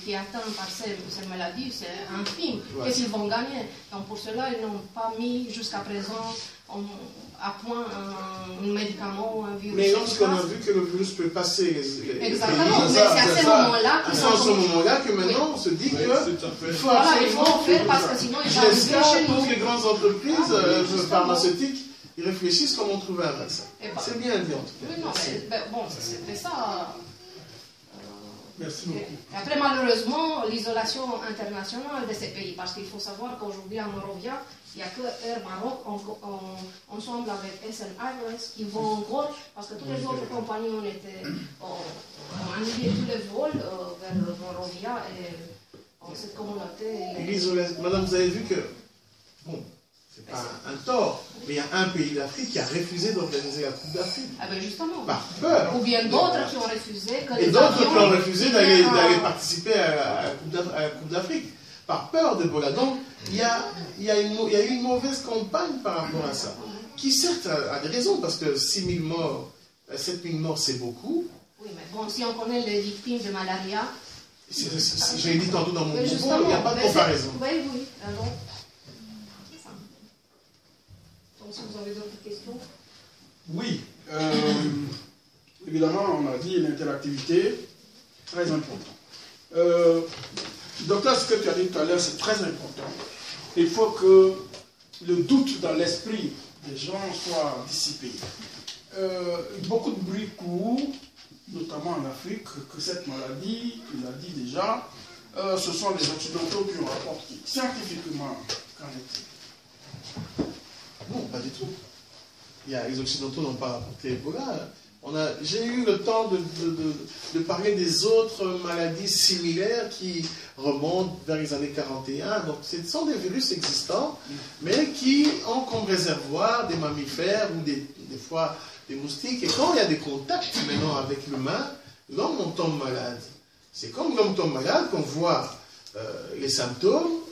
qui atteignent par cette maladie, c'est infime. Ouais. Qu'est-ce qu'ils vont gagner? Donc pour cela, ils n'ont pas mis jusqu'à présent à point un médicament ou un virus. Mais lorsqu'on a vu que le virus peut passer exactement, mais c'est à ce moment-là c'est à ce moment-là que maintenant on se dit que il faut absolument faire parce que sinon il va arriver chez nous. Toutes les grandes entreprises pharmaceutiques, ils réfléchissent comment trouver un vaccin. C'est bien dit en tout cas. Oui, non, mais bon, c'était ça. Merci beaucoup. Et après, malheureusement, l'isolation internationale de ces pays, parce qu'il faut savoir qu'aujourd'hui à Morovia, il n'y a que Air Maroc ensemble avec SN Airlines qui vont en vol, parce que toutes les autres compagnies ont annulé tous les vols vers Morovia et cette communauté. Madame, vous avez vu que, bon, c'est pas un tort, mais il y a un pays d'Afrique qui a refusé d'organiser la Coupe d'Afrique. Ah ben justement. Par peur. Ou bien d'autres qui ont refusé. Et d'autres qui ont refusé d'aller participer à la Coupe d'Afrique. Par peur d'Ebola. Donc, il y a eu une mauvaise campagne par rapport à ça. Qui certes a des raisons, parce que 6 000 morts, 7 000 morts, c'est beaucoup. Oui, mais bon, si on connaît les victimes de malaria... J'ai dit tantôt dans mon propos, il n'y a pas de comparaison. Oui, alors... Si vous avez d'autres questions? Oui. Évidemment, on a dit l'interactivité, très important. Docteur, ce que tu as dit tout à l'heure, c'est très important. Il faut que le doute dans l'esprit des gens soit dissipé. Beaucoup de bruit court, notamment en Afrique, que cette maladie, il l'a dit déjà, ce sont les Occidentaux qui ont rapporté. Scientifiquement, qu'en est-il? Non, pas du tout. Les Occidentaux n'ont pas rapporté Ebola. J'ai eu le temps de parler des autres maladies similaires qui remontent vers les années 41. Donc, ce sont des virus existants, mais qui ont comme réservoir des mammifères ou des fois des moustiques. Et quand il y a des contacts maintenant avec l'humain, l'homme en tombe malade. C'est comme l'homme tombe malade qu'on voit les symptômes,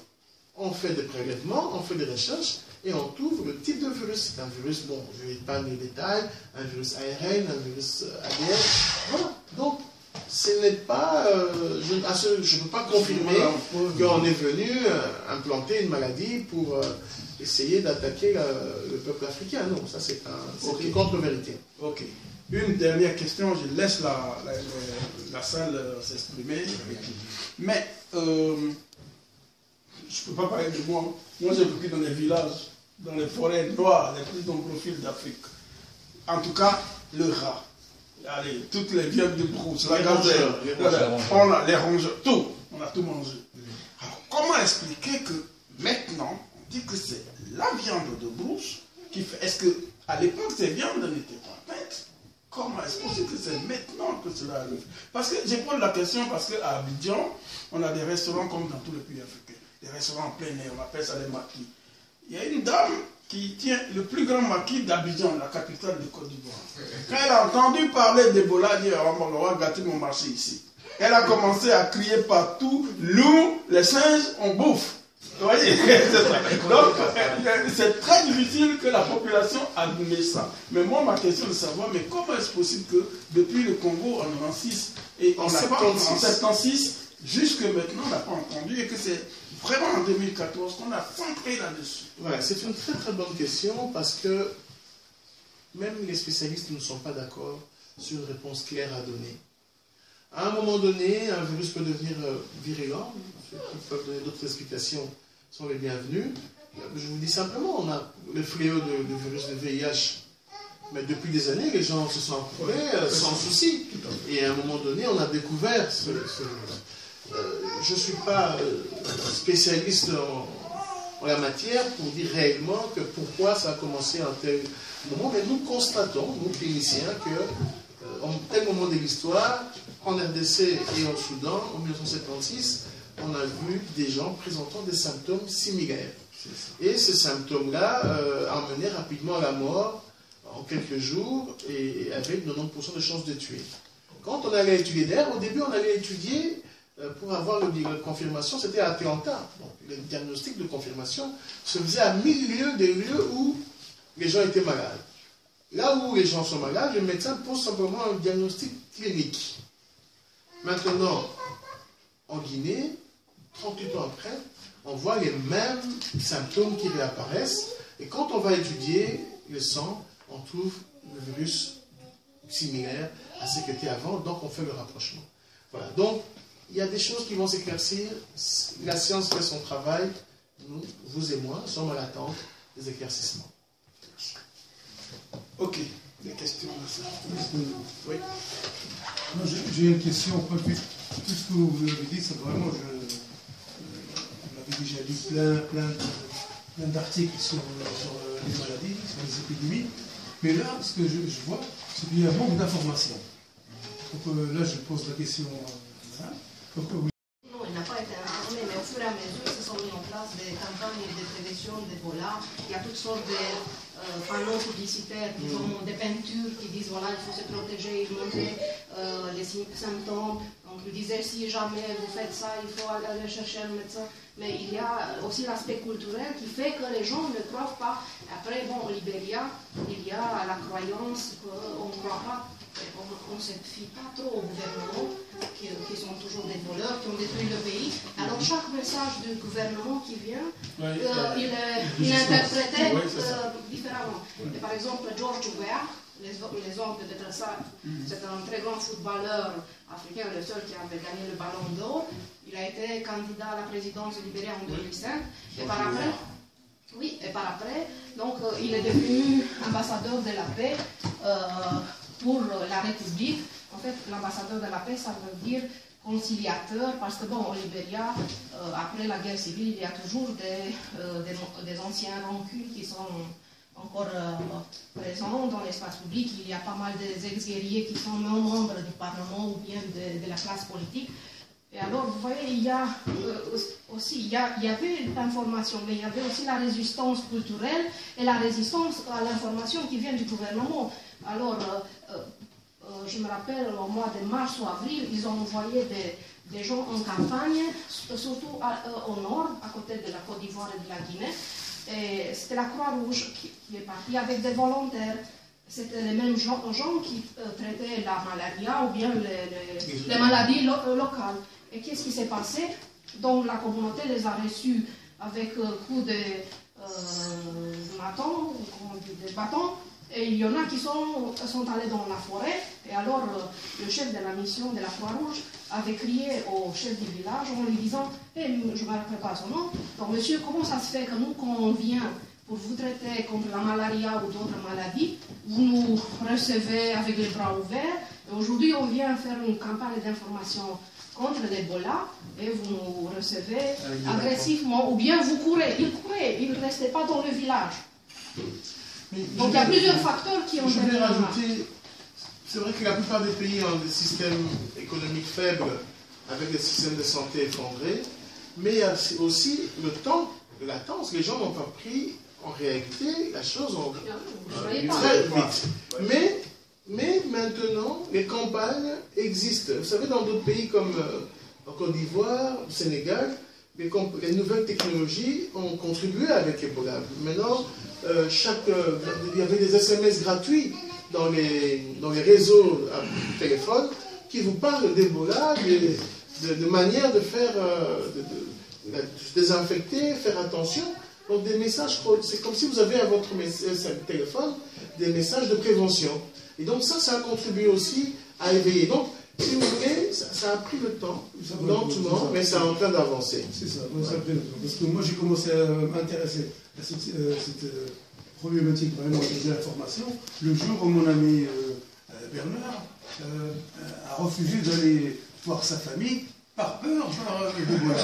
on fait des prélèvements, on fait des recherches, et on trouve le type de virus. C'est un virus, bon, je ne vais pas les détails, un virus ARN, un virus ADN. Voilà. Donc, ce n'est pas, je ne peux pas confirmer qu'on est venu implanter une maladie pour essayer d'attaquer le peuple africain. Non, ça c'est une contre-vérité. Ok. Une dernière question, je laisse la salle s'exprimer. Mais, je ne peux pas parler de moi. Moi, j'ai vécu dans les villages, dans les forêts noires, les plus nombreux fils d'Afrique. En tout cas, le rat. Allez, toutes les viandes de brousse, la gazelle, on a les rongeurs, tout. On a tout mangé. Alors, comment expliquer que maintenant, on dit que c'est la viande de brousse qui fait... Est-ce que À l'époque, ces viandes n'étaient pas peintes. Comment est-ce possible que c'est maintenant que cela arrive? Parce que je pose la question parce qu'à Abidjan, on a des restaurants comme dans tous les pays africains. Des restaurants en plein air, on appelle ça les maquis. Il y a une dame qui tient le plus grand maquis d'Abidjan, la capitale de Côte d'Ivoire. Quand elle a entendu parler d'Ebola, elle dit « on va gâter mon marché ici ». Elle a commencé à crier partout « nous, les singes, on bouffe ». Vous voyez, c'est ça. Donc, c'est très difficile que la population admette ça. Mais moi, ma question est de savoir, mais comment est-ce possible que depuis le Congo en 96 et en 76, jusque maintenant, on n'a pas entendu et que c'est vraiment en 2014 qu'on a centré là-dessus? Ouais, c'est une très très bonne question parce que même les spécialistes ne sont pas d'accord sur une réponse claire à donner. À un moment donné, un virus peut devenir virulent, ceux qui peuvent donner d'autres explications sont les bienvenus. Je vous dis simplement, on a le fléau de virus de VIH, mais depuis des années, les gens se sont approuvés sans souci. Et à un moment donné, on a découvert je ne suis pas spécialiste en la matière pour dire réellement que pourquoi ça a commencé à un tel moment, mais nous constatons, nous cliniciens, que en tel moment de l'histoire, en RDC et au Soudan, en 1976, on a vu des gens présentant des symptômes similaires. Et ces symptômes-là amenaient rapidement à la mort en quelques jours et avec 90% de chances de tuer. Quand on allait étudier d'air, au début on allait étudier pour avoir la confirmation, c'était à Atlanta. Donc, le diagnostic de confirmation se faisait à 1000 lieues des lieux où les gens étaient malades. Là où les gens sont malades, le médecin pose simplement un diagnostic clinique. Maintenant, en Guinée, 38 ans après, on voit les mêmes symptômes qui réapparaissent. Et quand on va étudier le sang, on trouve le virus similaire à ce qui était avant. Donc, on fait le rapprochement. Voilà. Donc, il y a des choses qui vont s'éclaircir. La science fait son travail. Nous, vous et moi, sommes à l'attente des éclaircissements. Ok. Des questions? Oui. J'ai une question. Tout ce que vous avez dit, c'est vraiment... J'avais déjà lu plein d'articles sur les maladies, sur les épidémies. Mais là, ce que je vois, c'est qu'il y a un manque d'informations. Donc là, je pose la question... Non, il n'a pas été informé, mais au fur et à mesure, ils se sont mis en place des campagnes de prévention d'Ebola. Il y a toutes sortes de panneaux publicitaires, disons, des peintures qui disent voilà, il faut se protéger, ils montraient les symptômes. Donc, ils disaient si jamais vous faites ça, il faut aller chercher un médecin. Mais il y a aussi l'aspect culturel qui fait que les gens ne croient pas. Après, bon, au Libéria, il y a la croyance qu'on ne croit pas. On ne se fie pas trop au gouvernement, qui sont toujours des voleurs, qui ont détruit le pays. Alors chaque message du gouvernement qui vient, il est interprété différemment. Et par exemple, George Weah, les hommes peut-être ça, c'est un très grand footballeur africain, le seul qui avait gagné le ballon d'or. Il a été candidat à la présidence du Libéria en 2005. Et par après, donc, il est devenu ambassadeur de la paix pour la République. En fait, l'ambassadeur de la paix, ça veut dire conciliateur, parce que bon, au Libéria, après la guerre civile, il y a toujours des anciens rancunes qui sont encore présents dans l'espace public. Il y a pas mal d'ex-guerriers qui sont non membres du Parlement ou bien de la classe politique. Et alors, vous voyez, il y a aussi, il y avait l'information, mais il y avait aussi la résistance culturelle et la résistance à l'information qui vient du gouvernement. Alors, je me rappelle, au mois de mars ou avril, ils ont envoyé des gens en campagne, surtout au nord, à côté de la Côte d'Ivoire et de la Guinée. Et c'était la Croix-Rouge qui est partie avec des volontaires. C'était les mêmes gens qui traitaient la malaria ou bien les maladies locales. Et qu'est-ce qui s'est passé? Donc la communauté les a reçus avec coups de bâtons, et il y en a qui sont allés dans la forêt. Et alors le chef de la mission de la Croix-Rouge avait crié au chef du village en lui disant je ne me rappelle pas son nom, donc monsieur, comment ça se fait que nous, quand on vient pour vous traiter contre la malaria ou d'autres maladies, vous nous recevez avec les bras ouverts, et aujourd'hui on vient faire une campagne d'information contre l'Ebola, et vous nous recevez agressivement, ou bien vous courez. Ils couraient, ils ne restaient pas dans le village. Donc il y a plusieurs facteurs qui ont Je voulais été là. rajouter, c'est vrai que la plupart des pays ont des systèmes économiques faibles, avec des systèmes de santé effondrés, mais il y a aussi le temps de latence. Les gens n'ont pas pris, en réalité, la chose très vite. Mais maintenant, les campagnes existent. Vous savez, dans d'autres pays comme en Côte d'Ivoire, au Sénégal, les nouvelles technologies ont contribué avec Ebola. Maintenant, il y avait des SMS gratuits dans les réseaux à téléphone qui vous parlent d'Ebola, de manière de faire, de désinfecter, faire attention. Donc des messages, c'est comme si vous avez à votre téléphone des messages de prévention. Et donc ça a contribué aussi à éveiller. Donc, si vous voulez, ça a pris le temps, lentement, mais c'est en train d'avancer. C'est ça, ça a pris le temps. Parce que moi, j'ai commencé à m'intéresser à cette problématique, vraiment, de l'information, le jour où mon ami Bernard a refusé d'aller voir sa famille par peur de Ebola.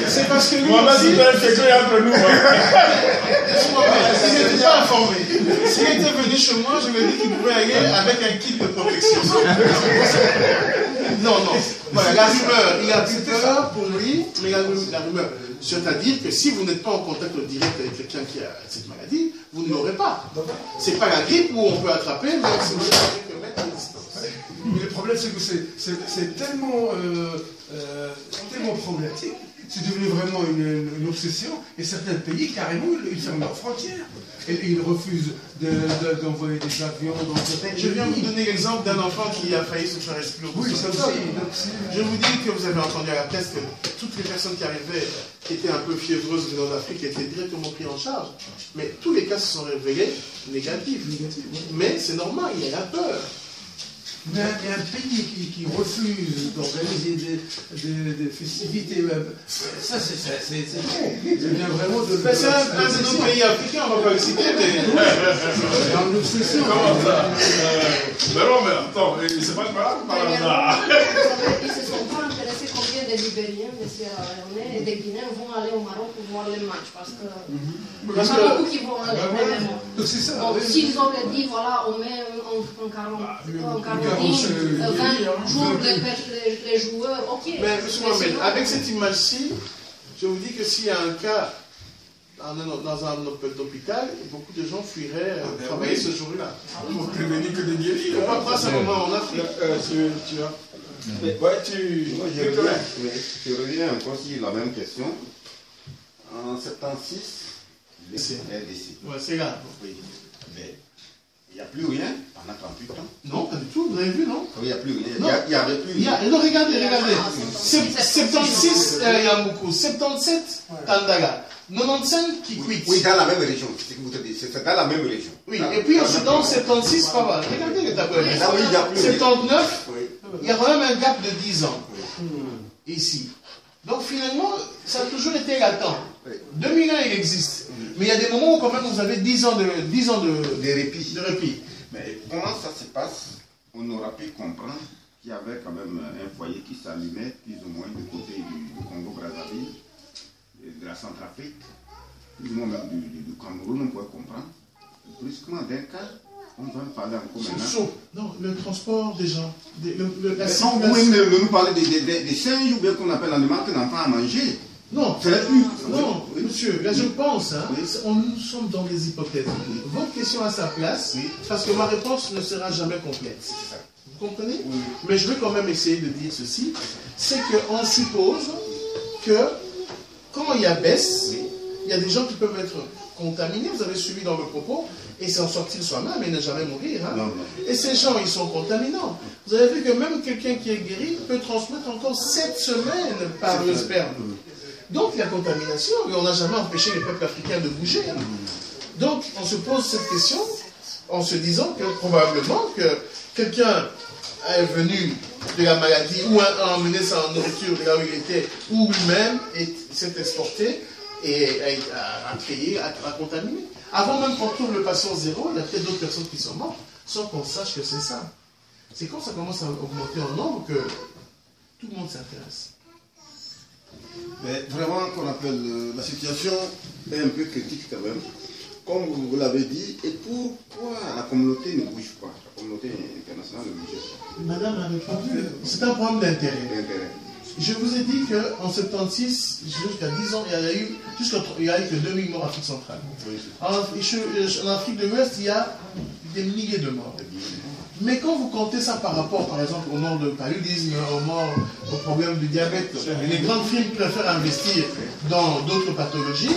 C'est parce que lui Moi, aussi, c'est que entre nous. il n'était pas informé. S'il était venu chez moi, je lui ai dit qu'il pouvait aller avec un kit de protection. Non. Voilà, la rumeur, il a plus peur pour lui, mais la rumeur. C'est-à-dire que si vous n'êtes pas en contact direct avec quelqu'un qui a cette maladie, vous ne l'aurez pas. C'est pas la grippe où on peut attraper, mais c'est vous avez que mettre à distance. Mais le problème, c'est que c'est tellement problématique. C'est devenu vraiment une obsession. Et certains pays, carrément, ils ferment leurs frontières. Et ils refusent d'envoyer des avions dans certains pays. Je viens vous donner l'exemple d'un enfant qui a failli se faire exploser. Oui, ça aussi. Je vous dis que vous avez entendu à la presse que toutes les personnes qui arrivaient, qui étaient un peu fiévreuses venant d'Afrique, étaient directement prises en charge. Mais tous les cas se sont révélés négatifs. Mais c'est normal, il y a la peur. Mais un pays qui refuse d'organiser des festivités, ça c'est trop. Ça vient vraiment de... C'est un de nos pays africains, on ne va pas le citer, mais... C'est en obsession. Comment ça mais non, mais attends, c'est pas malade par hasard. Ils ne se sont pas intéressés combien de Libériens, de Sierra Leone et des Guinéens vont aller au Maroc pour voir les matchs. Parce que il y en a beaucoup qui vont aller. C'est ça. Donc s'ils auraient dit, voilà, on met en quarantaine, 20 jours les joueurs, ok. Mais M. Mohamed, avec cette image-ci, je vous dis que s'il y a un cas dans un hôpital, beaucoup de gens fuiraient travailler ce jour-là. Il faut prévenir que de guérir. On va prendre ce moment en Afrique. Je reviens encore sur la même question. En 76, C'est LDC. ouais, c'est là. Oui. Mais il n'y a plus rien pendant 38 ans. Non, pas du tout, vous avez vu, non? Il n'y a plus rien. Non. Il n'y avait plus rien. Non, regardez. 76, Yamoukou. 77, Tandala. 95, Kikwit. Oui, dans la même région. C'est dans la même région. Oui, et puis ensuite, dans 76, pas mal. Regardez les tableaux. Là, oui, il n'y a plus rien. 79, Oui. il y a quand même un gap de 10 ans. Ici. Donc finalement, ça a toujours été latent. 2000 ans, il existe. Mais il y a des moments où quand même vous avez 10 ans de répit. Mais comment ça se passe? On aura pu comprendre qu'il y avait quand même un foyer qui s'allumait plus ou moins du côté du Congo-Brazzaville, de la Centrafrique, plus ou moins même du Cameroun, on pouvait comprendre. Brusquement, d'un cas, on va me parler encore maintenant. Non, le transport des gens, la Non, vous pouvez nous parler des singes ou bien qu'on appelle en allemand un enfant à manger. Non, Non, monsieur, là je pense, nous sommes dans des hypothèses. Votre question a sa place, parce que ma réponse ne sera jamais complète. Vous comprenez? Oui. Mais je vais quand même essayer de dire ceci, c'est qu'on suppose que quand il y a baisse, il y a des gens qui peuvent être contaminés, vous avez suivi dans le propos, et s'en sortir soi-même et ne jamais mourir. Non. Et ces gens, ils sont contaminants. Vous avez vu que même quelqu'un qui est guéri peut transmettre encore 7 semaines par le sperme. Donc il y a contamination, et on n'a jamais empêché les peuples africains de bouger. Donc on se pose cette question en se disant que probablement que quelqu'un est venu de la maladie ou a emmené sa nourriture de là où il était, ou lui-même s'est exporté et a créé, a contaminé. Avant même qu'on trouve le patient zéro, il y a peut-être d'autres personnes qui sont mortes sans qu'on sache que c'est ça. C'est quand ça commence à augmenter en nombre que tout le monde s'intéresse. Mais vraiment, qu'on appelle la situation est un peu critique quand même. comme vous l'avez dit, et pourquoi la communauté ne bouge pas? La communauté internationale ne bouge pas. Madame a répondu, c'est un problème d'intérêt. Je vous ai dit qu'en 76, jusqu'à 10 ans, il y a eu que 2000 morts en Afrique centrale. En Afrique de l'Ouest, il y a des milliers de morts. Mais quand vous comptez ça par rapport, par exemple, aux morts de paludisme, aux morts, aux problèmes du diabète, les grandes firmes préfèrent investir dans d'autres pathologies.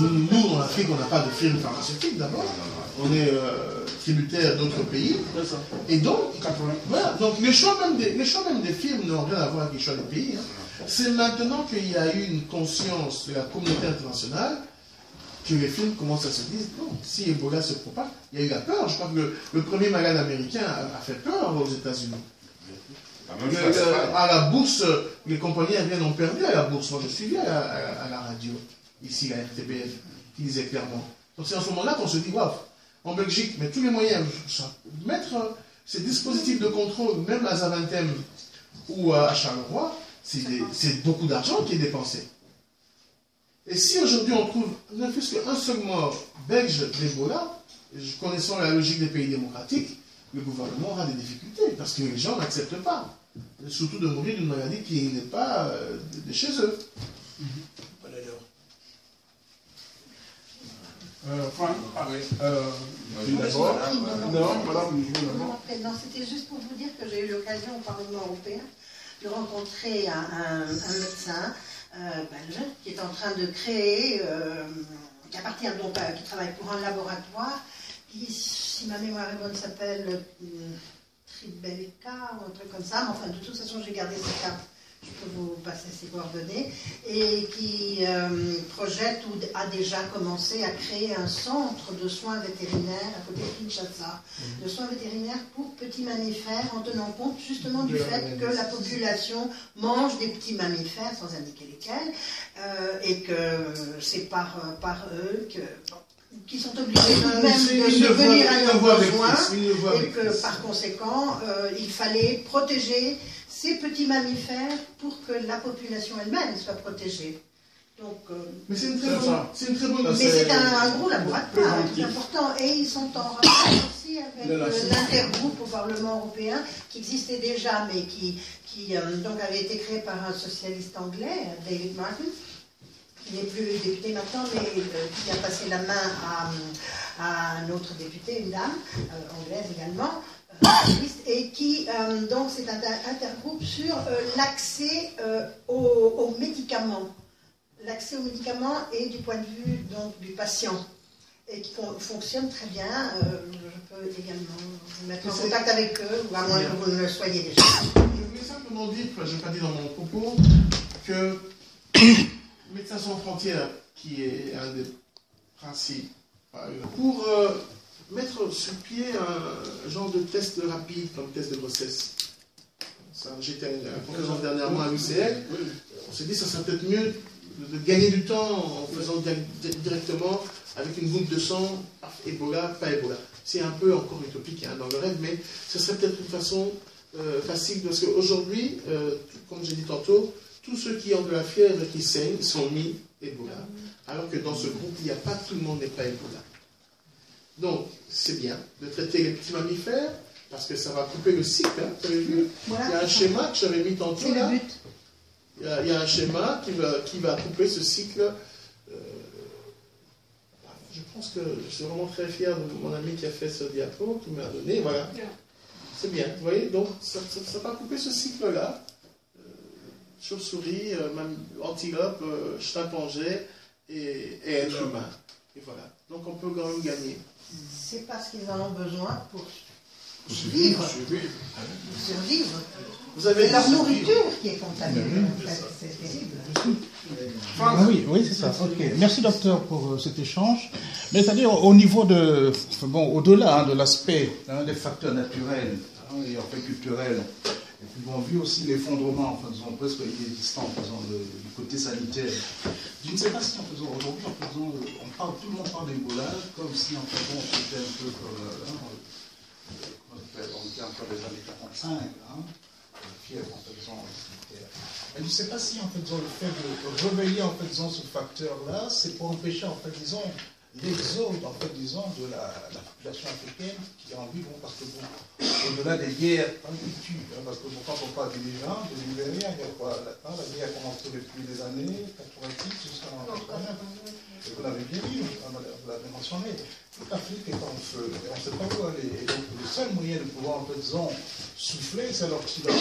Nous, en Afrique, on n'a pas de firme pharmaceutique d'abord. On est tributaire d'autres pays. Et donc, voilà. Donc les choix même des firmes n'ont rien à voir avec les choix des pays. Hein. C'est maintenant qu'il y a eu une conscience de la communauté internationale que les films commencent à se dire, non, si Ebola se propage, il y a eu la peur. Je crois que le premier malade américain a fait peur aux États-Unis. À la bourse, les compagnies aériennes ont perdu à la bourse. Moi, je suivais à la radio, ici, la RTBF, qui disait clairement. Donc c'est en ce moment-là qu'on se dit, waouh, en Belgique, mais tous les moyens, mettre ces dispositifs de contrôle, même à Zaventem ou à Charleroi, c'est beaucoup d'argent qui est dépensé. Et si aujourd'hui on trouve ne fût-ce qu'un seul mort belge d'Ebola, connaissant la logique des pays démocratiques, le gouvernement aura des difficultés, parce que les gens n'acceptent pas. Surtout de mourir d'une maladie qui n'est pas de chez eux. Franck, Non, c'était juste pour vous dire que j'ai eu l'occasion au Parlement européen de rencontrer un médecin belge qui est en train de créer, qui travaille pour un laboratoire qui, si ma mémoire est bonne, s'appelle Tribelka ou un truc comme ça, mais enfin de toute façon j'ai gardé ses cartes. Je peux vous passer ses coordonnées, et qui projette ou a déjà commencé à créer un centre de soins vétérinaires à côté de Kinshasa, de soins vétérinaires pour petits mammifères, en tenant compte justement du fait que la population mange des petits mammifères, sans indiquer lesquels, et que c'est par eux qui sont obligés eux-mêmes de subvenir à leurs besoins, et que par conséquent, il fallait protéger ces petits mammifères pour que la population elle-même soit protégée. Donc, mais c'est une très bonne. Mais c'est un gros laboratoire, c'est important. Et ils sont en rapport aussi avec l'intergroupe au Parlement européen, qui existait déjà, mais qui donc avait été créé par un socialiste anglais, David Martin, qui n'est plus député maintenant, mais qui a passé la main à un autre député, une dame, anglaise également, et qui, donc, c'est un intergroupe sur l'accès aux médicaments. L'accès aux médicaments et du point de vue donc, du patient. Et qui fonctionne très bien. Je peux également vous mettre en contact avec eux, ou à moins que vous ne le soyez déjà. Je voulais simplement dire, je n'ai pas dit dans mon propos, que Médecins sans frontières, qui est un des principes, pour mettre sur pied un genre de test rapide comme test de grossesse. J'étais à une conférence dernièrement à l'UCL, on s'est dit que ça serait peut-être mieux de gagner du temps en faisant directement avec une goutte de sang, Ebola, pas Ebola. C'est un peu encore utopique dans le rêve, mais ce serait peut-être une façon facile, parce qu'aujourd'hui, comme j'ai dit tantôt, tous ceux qui ont de la fièvre et qui saignent sont mis Ebola, alors que dans ce groupe, il n'y a pas tout le monde n'est pas Ebola. Donc, c'est bien de traiter les petits mammifères, parce que ça va couper le cycle. Hein, vous avez vu, voilà, il y a un schéma que j'avais mis tantôt. C'est le but. Il y a un schéma qui va couper ce cycle. Je pense que je suis vraiment très fier de mon ami qui a fait ce diapo, qui m'a donné. Voilà. C'est bien. Vous voyez, donc ça va couper ce cycle-là. Chauve-souris, antilope, chimpanzé et être humain. Et voilà. Donc on peut quand même gagner. C'est parce qu'ils en ont besoin pour vivre. Survivre. C'est leur nourriture qui est contaminée. En fait. C'est terrible. Ah oui, c'est ça. Okay. Merci docteur pour cet échange. Mais c'est-à-dire au niveau de, au-delà de l'aspect des facteurs naturels et en fait culturels. Et puis on vit aussi l'effondrement, presque inexistant, du côté sanitaire. Je ne sais pas si aujourd'hui, tout le monde parle d'Ebola, comme si c'était un peu comme on était encore des années 45, fièvre sanitaire. Et je ne sais pas si le fait de réveiller ce facteur-là, c'est pour empêcher l'exode, en fait, disons, de la population africaine qui a envie, bon, parce que bon, au-delà des guerres, qui tuent, hein, parce que bon, quand on parle du Niger, de Libéria, il y a quoi, la guerre a commencé depuis les années 86 jusqu'en 89. Et vous l'avez bien dit, vous l'avez mentionné, toute l'Afrique est en feu, et on ne sait pas où aller. Et donc, le seul moyen de pouvoir, en fait, disons, souffler, c'est l'Occident.